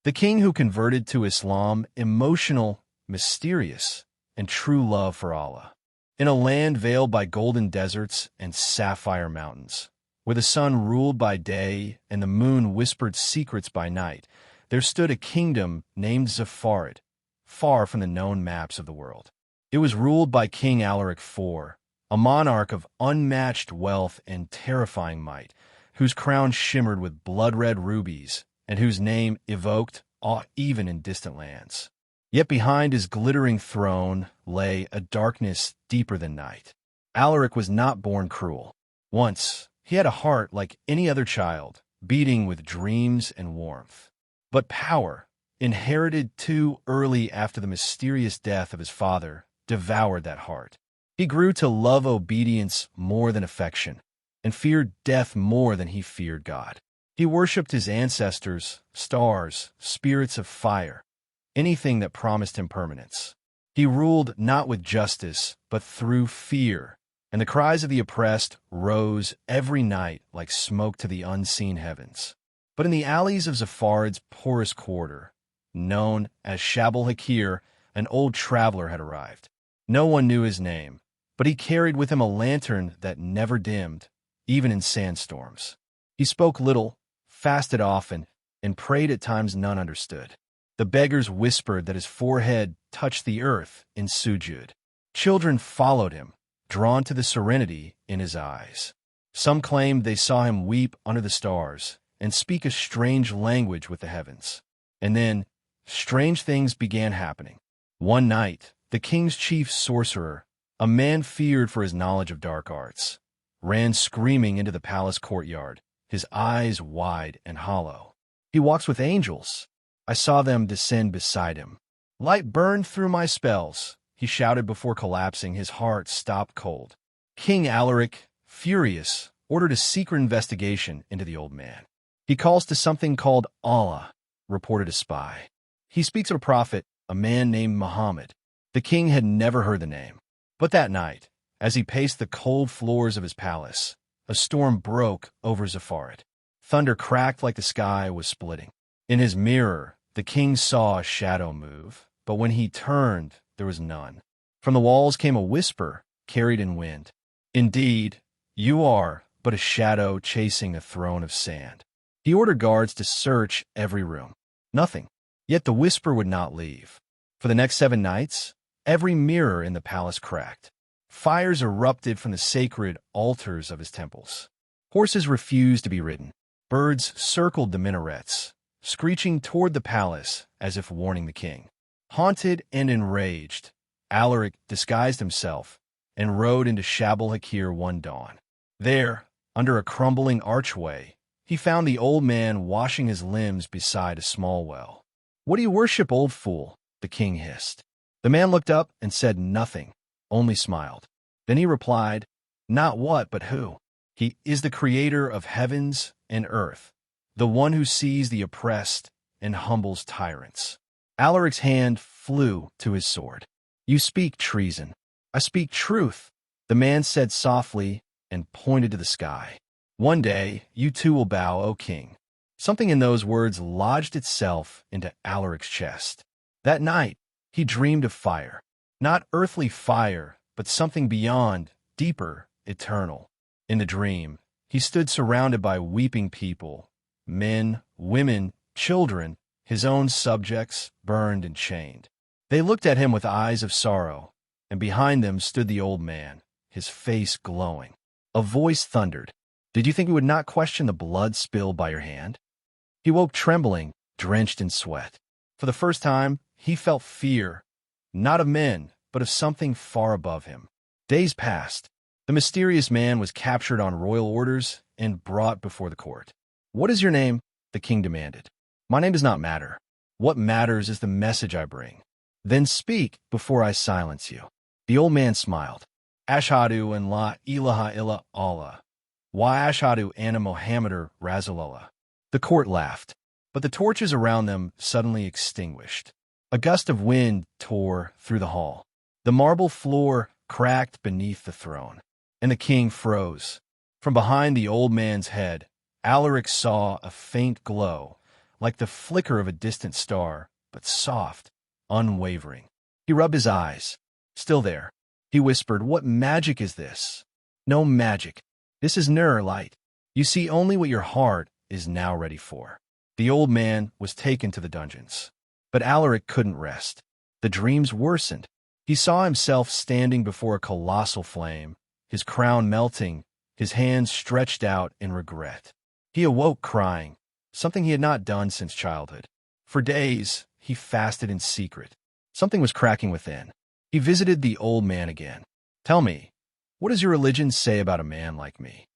The king who converted to Islam, emotional, mysterious, and true love for Allah. In a land veiled by golden deserts and sapphire mountains, where the sun ruled by day and the moon whispered secrets by night, there stood a kingdom named Zafarid, far from the known maps of the world. It was ruled by King Alaric IV, a monarch of unmatched wealth and terrifying might, whose crown shimmered with blood-red rubies and whose name evoked awe even in distant lands. Yet behind his glittering throne lay a darkness deeper than night. Alaric was not born cruel. Once, he had a heart like any other child, beating with dreams and warmth. But power, inherited too early after the mysterious death of his father, devoured that heart. He grew to love obedience more than affection, and feared death more than he feared God. He worshipped his ancestors, stars, spirits of fire, anything that promised him permanence. He ruled not with justice, but through fear, and the cries of the oppressed rose every night like smoke to the unseen heavens. But in the alleys of Zafarid's poorest quarter, known as Shab-al-Hakir, an old traveler had arrived. No one knew his name, but he carried with him a lantern that never dimmed, even in sandstorms. He spoke little, fasted often, and prayed at times none understood. The beggars whispered that his forehead touched the earth in sujud. Children followed him, drawn to the serenity in his eyes. Some claimed they saw him weep under the stars and speak a strange language with the heavens. And then, strange things began happening. One night, the king's chief sorcerer, a man feared for his knowledge of dark arts, ran screaming into the palace courtyard, his eyes wide and hollow. "He walks with angels. I saw them descend beside him. Light burned through my spells," he shouted before collapsing, his heart stopped cold. King Alaric, furious, ordered a secret investigation into the old man. "He calls to something called Allah," reported a spy. "He speaks of a prophet, a man named Muhammad." The king had never heard the name. But that night, as he paced the cold floors of his palace, a storm broke over Zafarid. Thunder cracked like the sky was splitting. In his mirror, the king saw a shadow move, but when he turned, there was none. From the walls came a whisper, carried in wind. "Indeed, you are but a shadow chasing a throne of sand." He ordered guards to search every room. Nothing. Yet the whisper would not leave. For the next 7 nights, every mirror in the palace cracked. Fires erupted from the sacred altars of his temples. Horses refused to be ridden. Birds circled the minarets, screeching toward the palace as if warning the king. Haunted and enraged, Alaric disguised himself and rode into Shab-al-Hakir one dawn. There, under a crumbling archway, he found the old man washing his limbs beside a small well. "What do you worship, old fool?" the king hissed. The man looked up and said nothing, only smiled. Then he replied, "Not what, but who. He is the creator of heavens and earth, the one who sees the oppressed and humbles tyrants." Alaric's hand flew to his sword. "You speak treason." "I speak truth," the man said softly and pointed to the sky. "One day, you too will bow, O king." Something in those words lodged itself into Alaric's chest. That night, he dreamed of fire. Not earthly fire, but something beyond, deeper, eternal. In the dream, he stood surrounded by weeping people, men, women, children, his own subjects, burned and chained. They looked at him with eyes of sorrow, and behind them stood the old man, his face glowing. A voice thundered, "Did you think we would not question the blood spilled by your hand?" He woke trembling, drenched in sweat. For the first time, he felt fear, not of men, but of something far above him. Days passed. The mysterious man was captured on royal orders and brought before the court. "What is your name?" the king demanded. "My name does not matter. What matters is the message I bring." "Then speak before I silence you." The old man smiled. "Ashhadu an la ilaha illa Allah, wa ashhadu anna Muhammadar Rasulullah." The court laughed, but the torches around them suddenly extinguished. A gust of wind tore through the hall. The marble floor cracked beneath the throne, and the king froze. From behind the old man's head, Alaric saw a faint glow, like the flicker of a distant star, but soft, unwavering. He rubbed his eyes. Still there. He whispered, "What magic is this?" "No magic. This is Nur light. You see only what your heart is now ready for." The old man was taken to the dungeons. But Alaric couldn't rest. The dreams worsened. He saw himself standing before a colossal flame, his crown melting, his hands stretched out in regret. He awoke crying, something he had not done since childhood. For days, he fasted in secret. Something was cracking within. He visited the old man again. "Tell me, what does your religion say about a man like me?"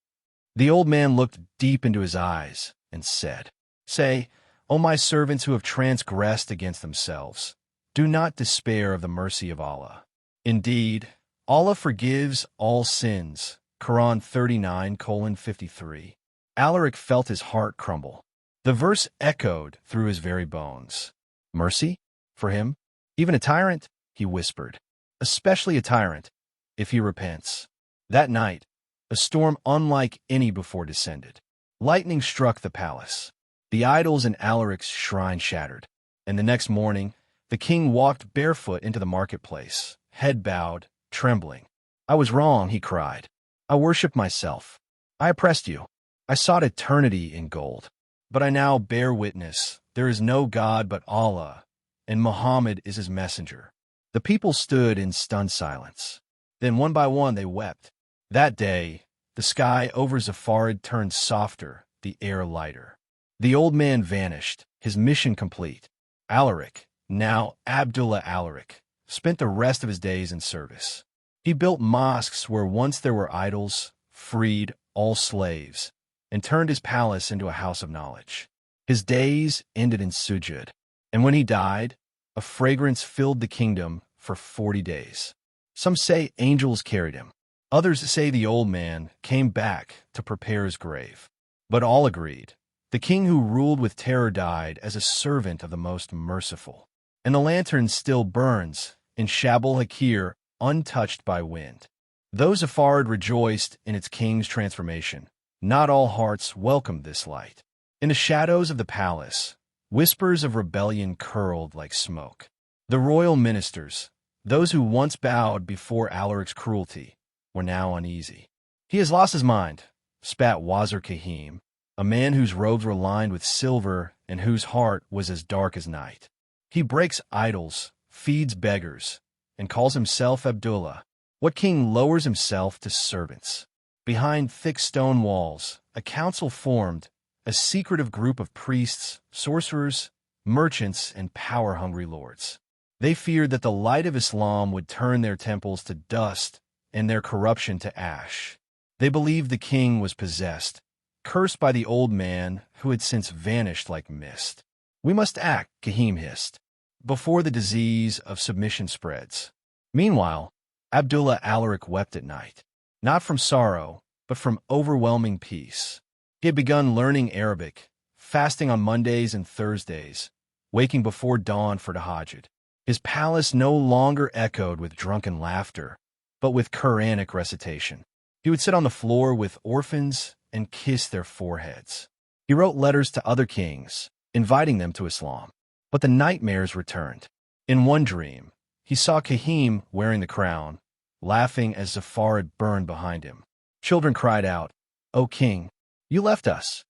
The old man looked deep into his eyes and said, "Say, O my servants who have transgressed against themselves, do not despair of the mercy of Allah. Indeed, Allah forgives all sins." Quran 39:53. Alaric felt his heart crumble. The verse echoed through his very bones. Mercy? For him? Even a tyrant? He whispered. Especially a tyrant, if he repents. That night, a storm unlike any before descended. Lightning struck the palace. The idols in Alaric's shrine shattered. And the next morning, the king walked barefoot into the marketplace, head bowed, trembling. "I was wrong," he cried. "I worshipped myself. I oppressed you. I sought eternity in gold. But I now bear witness, there is no God but Allah, and Muhammad is his messenger." The people stood in stunned silence. Then one by one they wept. That day, the sky over Zafarid turned softer, the air lighter. The old man vanished, his mission complete. Alaric, now Abdullah Alaric, spent the rest of his days in service. He built mosques where once there were idols, freed all slaves, and turned his palace into a house of knowledge. His days ended in sujud, and when he died, a fragrance filled the kingdom for 40 days. Some say angels carried him. Others say the old man came back to prepare his grave. But all agreed. The king who ruled with terror died as a servant of the most merciful. And the lantern still burns in Shabal Hakir, untouched by wind. Those Zafarid rejoiced in its king's transformation. Not all hearts welcomed this light. In the shadows of the palace, whispers of rebellion curled like smoke. The royal ministers, those who once bowed before Alaric's cruelty, were now uneasy. "He has lost his mind," spat Wazir Kahim, a man whose robes were lined with silver and whose heart was as dark as night. "He breaks idols, feeds beggars, and calls himself Abdullah. What king lowers himself to servants?" Behind thick stone walls, a council formed, a secretive group of priests, sorcerers, merchants, and power-hungry lords. They feared that the light of Islam would turn their temples to dust and their corruption to ash. They believed the king was possessed, cursed by the old man who had since vanished like mist. "We must act," Kahim hissed, "before the disease of submission spreads." Meanwhile, Abdullah Alaric wept at night, not from sorrow, but from overwhelming peace. He had begun learning Arabic, fasting on Mondays and Thursdays, waking before dawn for tahajjud. His palace no longer echoed with drunken laughter, but with Quranic recitation. He would sit on the floor with orphans and kiss their foreheads. He wrote letters to other kings, inviting them to Islam. But the nightmares returned. In one dream, he saw Kahim wearing the crown, laughing as Zafarid burned behind him. Children cried out, "O king, you left us."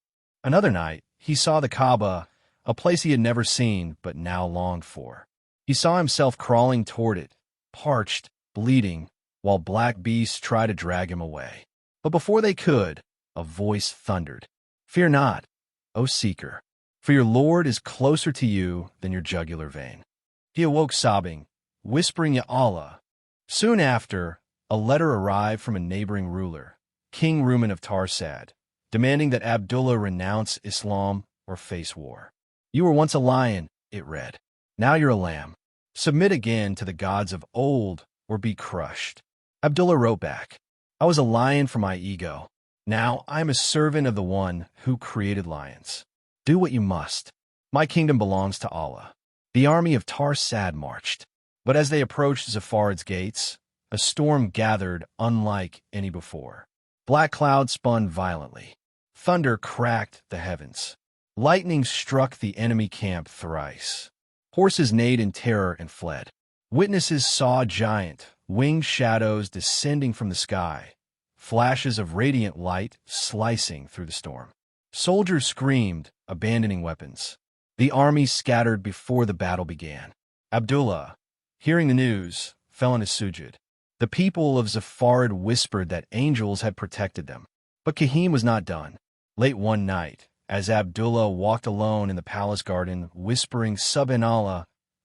Another night, he saw the Kaaba, a place he had never seen but now longed for. He saw himself crawling toward it, parched, bleeding, while black beasts tried to drag him away. But before they could, a voice thundered, "Fear not, O seeker, for your Lord is closer to you than your jugular vein." He awoke sobbing, whispering, "Ya Allah." Soon after, a letter arrived from a neighboring ruler, King Ruman of Tarsad, demanding that Abdullah renounce Islam or face war. "You were once a lion," it read. "Now you're a lamb. Submit again to the gods of old or be crushed." Abdullah wrote back, "I was a lion for my ego. Now I am a servant of the one who created lions. Do what you must. My kingdom belongs to Allah." The army of Tarsad marched. But as they approached Zafarid's gates, a storm gathered unlike any before. Black clouds spun violently. Thunder cracked the heavens. Lightning struck the enemy camp thrice. Horses neighed in terror and fled. Witnesses saw giant, winged shadows descending from the sky, flashes of radiant light slicing through the storm. Soldiers screamed, abandoning weapons. The army scattered before the battle began. Abdullah, hearing the news, fell in his sujud. The people of Zafarid whispered that angels had protected them. But Kahim was not done. Late one night, as Abdullah walked alone in the palace garden, whispering Subhanallah,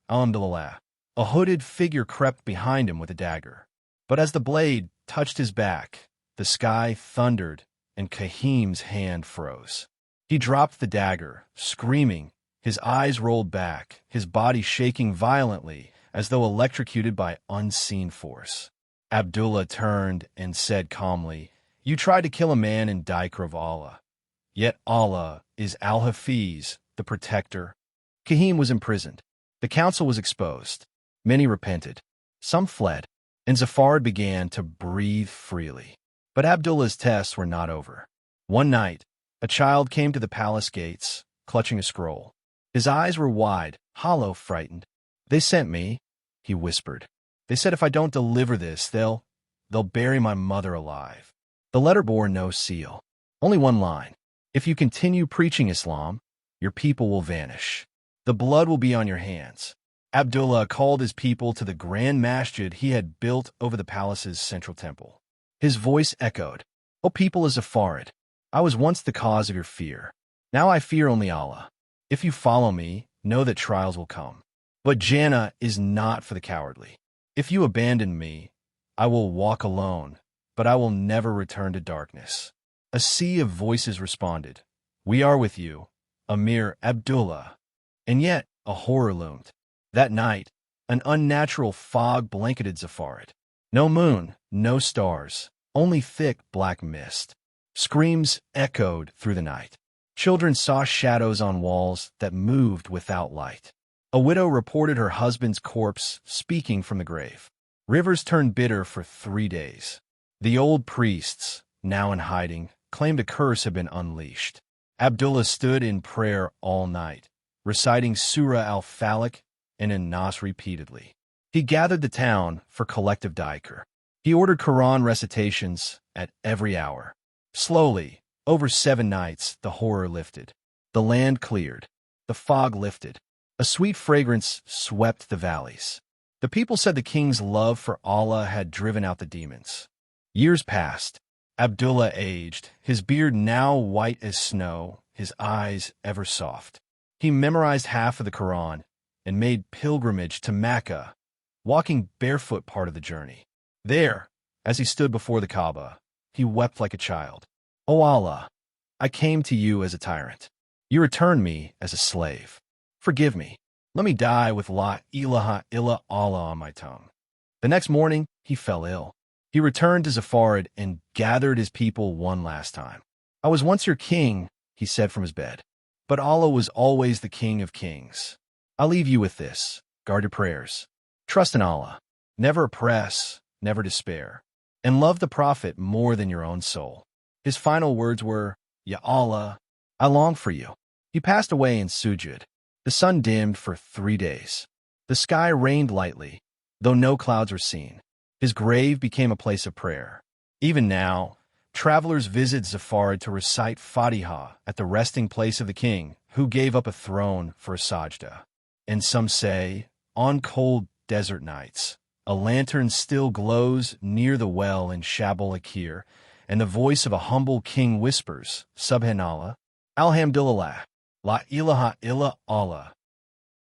Alhamdulillah, a hooded figure crept behind him with a dagger. But as the blade touched his back, the sky thundered and Kahim's hand froze. He dropped the dagger, screaming. His eyes rolled back, his body shaking violently as though electrocuted by unseen force. Abdullah turned and said calmly, "You tried to kill a man in Dikr of Allah. Yet Allah is Al-Hafiz, the protector." Kahim was imprisoned. The council was exposed. Many repented. Some fled, and Zafarid began to breathe freely. But Abdullah's tests were not over. One night, a child came to the palace gates, clutching a scroll. His eyes were wide, hollow, frightened. "They sent me," he whispered. "They said if I don't deliver this, they'll bury my mother alive." The letter bore no seal. Only one line. "If you continue preaching Islam, your people will vanish. The blood will be on your hands." Abdullah called his people to the grand masjid he had built over the palace's central temple. His voice echoed, "O people of Zafarid, I was once the cause of your fear. Now I fear only Allah. If you follow me, know that trials will come. But Jannah is not for the cowardly. If you abandon me, I will walk alone, but I will never return to darkness." A sea of voices responded, "We are with you, Amir Abdullah." And yet, a horror loomed. That night, an unnatural fog blanketed Zafarid. No moon, no stars, only thick black mist. Screams echoed through the night. Children saw shadows on walls that moved without light. A widow reported her husband's corpse speaking from the grave. Rivers turned bitter for 3 days. The old priests, now in hiding, claimed a curse had been unleashed. Abdullah stood in prayer all night, reciting Surah al-Falaq and An-Nas repeatedly. He gathered the town for collective dhikr. He ordered Quran recitations at every hour. Slowly, over 7 nights, the horror lifted. The land cleared. The fog lifted. A sweet fragrance swept the valleys. The people said the king's love for Allah had driven out the demons. Years passed. Abdullah aged, his beard now white as snow, his eyes ever soft. He memorized half of the Quran and made pilgrimage to Mecca, walking barefoot part of the journey. There, as he stood before the Kaaba, he wept like a child. "O Allah, I came to you as a tyrant. You returned me as a slave. Forgive me. Let me die with La ilaha illa Allah on my tongue." The next morning, he fell ill. He returned to Zafarid and gathered his people one last time. "I was once your king," he said from his bed, "but Allah was always the King of Kings. I'll leave you with this. Guard your prayers. Trust in Allah. Never oppress, never despair. And love the Prophet more than your own soul." His final words were, "Ya Allah, I long for you." He passed away in sujud. The sun dimmed for 3 days. The sky rained lightly, though no clouds were seen. His grave became a place of prayer. Even now, travelers visit Zafarid to recite Fatiha at the resting place of the king, who gave up a throne for a sajda. And some say, on cold desert nights, a lantern still glows near the well in Shabal Akir, and the voice of a humble king whispers, Subhanallah, Alhamdulillah, La ilaha illa Allah,